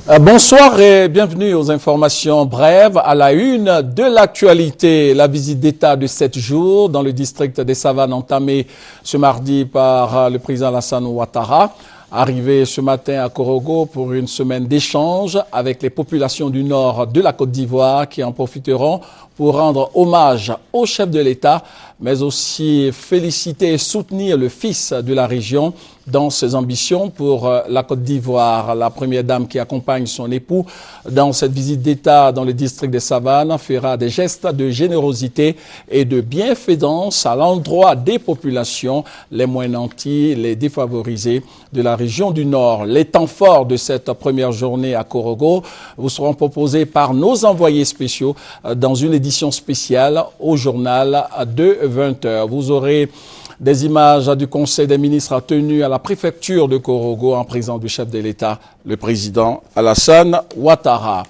Bonsoir et bienvenue aux informations brèves à la une de l'actualité. La visite d'État de 7 jours dans le district des Savanes entamée ce mardi par le président Alassane Ouattara. Arrivé ce matin à Korogo pour une semaine d'échange avec les populations du nord de la Côte d'Ivoire qui en profiteront pour rendre hommage au chef de l'État, mais aussi féliciter et soutenir le fils de la région dans ses ambitions pour la Côte d'Ivoire. La première dame qui accompagne son époux dans cette visite d'État dans le district des Savanes fera des gestes de générosité et de bienfaisance à l'endroit des populations les moins nantis, les défavorisés de la région du Nord. Les temps forts de cette première journée à Korogo vous seront proposés par nos envoyés spéciaux dans une édition spéciale au journal de 20h. Vous aurez des images du Conseil des ministres tenu à la préfecture de Korogo en présence du chef de l'État, le président Alassane Ouattara.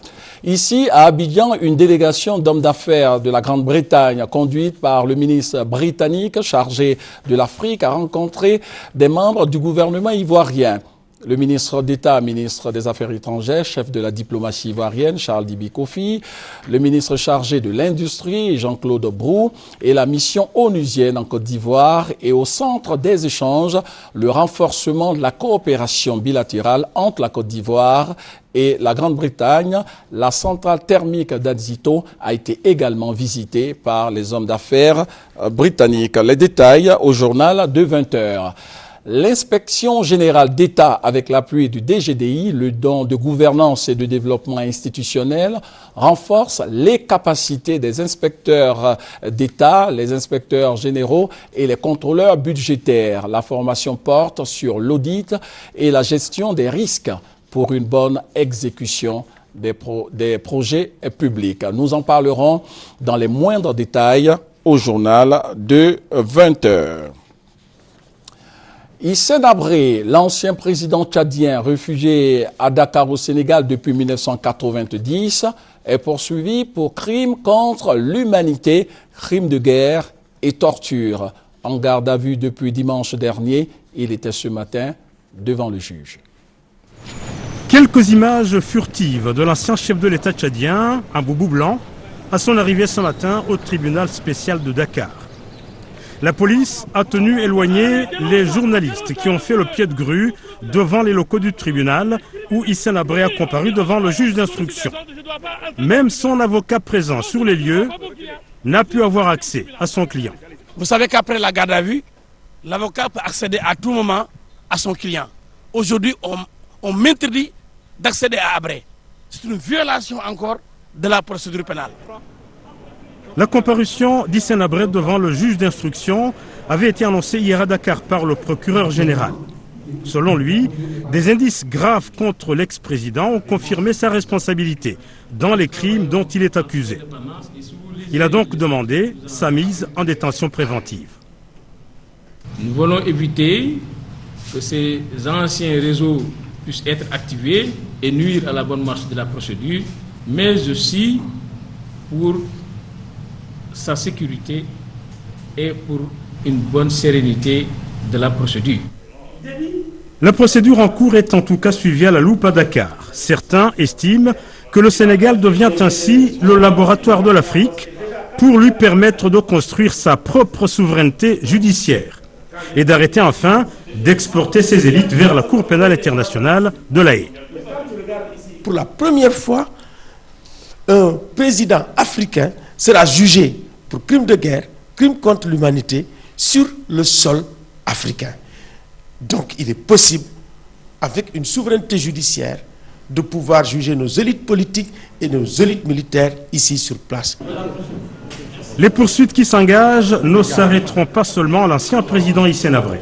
Ici, à Abidjan, une délégation d'hommes d'affaires de la Grande-Bretagne, conduite par le ministre britannique chargé de l'Afrique, a rencontré des membres du gouvernement ivoirien. Le ministre d'État, ministre des Affaires étrangères, chef de la diplomatie ivoirienne, Charles Dibi Kofi, le ministre chargé de l'Industrie, Jean-Claude Brou, et la mission onusienne en Côte d'Ivoire. Et au centre des échanges, le renforcement de la coopération bilatérale entre la Côte d'Ivoire et la Grande-Bretagne. La centrale thermique d'Adzito a été également visitée par les hommes d'affaires britanniques. Les détails au journal de 20h. L'inspection générale d'État, avec l'appui du DGDI, le don de gouvernance et de développement institutionnel, renforce les capacités des inspecteurs d'État, les inspecteurs généraux et les contrôleurs budgétaires. La formation porte sur l'audit et la gestion des risques pour une bonne exécution des projets publics. Nous en parlerons dans les moindres détails au journal de 20h. Hissène Habré, l'ancien président tchadien réfugié à Dakar au Sénégal depuis 1990, est poursuivi pour crimes contre l'humanité, crimes de guerre et torture. En garde à vue depuis dimanche dernier, il était ce matin devant le juge. Quelques images furtives de l'ancien chef de l'État tchadien, un boubou blanc, à son arrivée ce matin au tribunal spécial de Dakar. La police a tenu éloigner les journalistes qui ont fait le pied de grue devant les locaux du tribunal où Hissène Habré a comparu devant le juge d'instruction. Même son avocat présent sur les lieux n'a pu avoir accès à son client. Vous savez qu'après la garde à vue, l'avocat peut accéder à tout moment à son client. Aujourd'hui, on m'interdit d'accéder à Habré. C'est une violation encore de la procédure pénale. La comparution d'Hissène Habré devant le juge d'instruction avait été annoncée hier à Dakar par le procureur général. Selon lui, des indices graves contre l'ex-président ont confirmé sa responsabilité dans les crimes dont il est accusé. Il a donc demandé sa mise en détention préventive. Nous voulons éviter que ces anciens réseaux puissent être activés et nuire à la bonne marche de la procédure, mais aussi pour sa sécurité et pour une bonne sérénité de la procédure. La procédure en cours est en tout cas suivie à la loupe à Dakar. Certains estiment que le Sénégal devient ainsi le laboratoire de l'Afrique pour lui permettre de construire sa propre souveraineté judiciaire et d'arrêter enfin d'exporter ses élites vers la Cour pénale internationale de La Haye. Pour la première fois, un président africain sera jugé pour crimes de guerre, crimes contre l'humanité sur le sol africain. Donc il est possible, avec une souveraineté judiciaire, de pouvoir juger nos élites politiques et nos élites militaires ici sur place. Les poursuites qui s'engagent ne s'arrêteront pas seulement à l'ancien président Hissène Habré.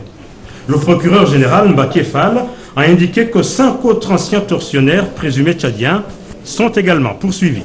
Le procureur général Mbaké Fall a indiqué que 5 autres anciens tortionnaires présumés tchadiens sont également poursuivis.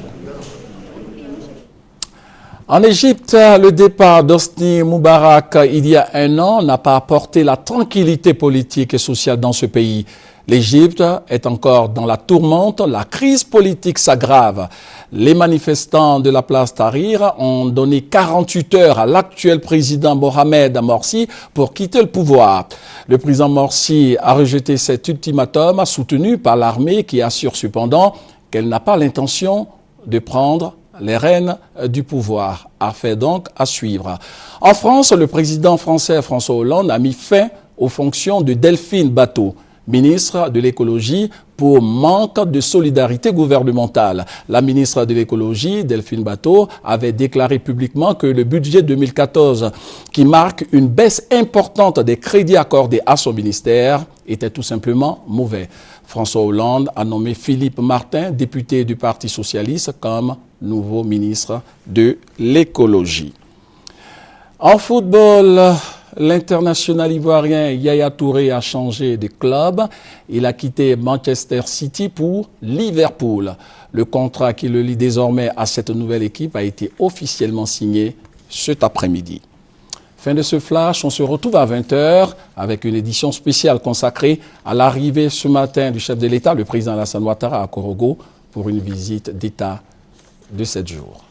En Égypte, le départ d'Hosni Moubarak il y a un an n'a pas apporté la tranquillité politique et sociale dans ce pays. L'Égypte est encore dans la tourmente, la crise politique s'aggrave. Les manifestants de la place Tahrir ont donné 48 heures à l'actuel président Mohamed Morsi pour quitter le pouvoir. Le président Morsi a rejeté cet ultimatum soutenu par l'armée qui assure cependant qu'elle n'a pas l'intention de prendre les rênes du pouvoir. Affaire donc à suivre. En France, le président français François Hollande a mis fin aux fonctions de Delphine Batho, ministre de l'écologie, pour manque de solidarité gouvernementale. La ministre de l'écologie, Delphine Batho, avait déclaré publiquement que le budget 2014, qui marque une baisse importante des crédits accordés à son ministère, était tout simplement mauvais. François Hollande a nommé Philippe Martin, député du Parti socialiste, comme nouveau ministre de l'écologie. En football, l'international ivoirien Yaya Touré a changé de club. Il a quitté Manchester City pour Liverpool. Le contrat qui le lie désormais à cette nouvelle équipe a été officiellement signé cet après-midi. Fin de ce flash, on se retrouve à 20h avec une édition spéciale consacrée à l'arrivée ce matin du chef de l'État, le président Alassane Ouattara, à Korogo pour une visite d'État de 7 jours.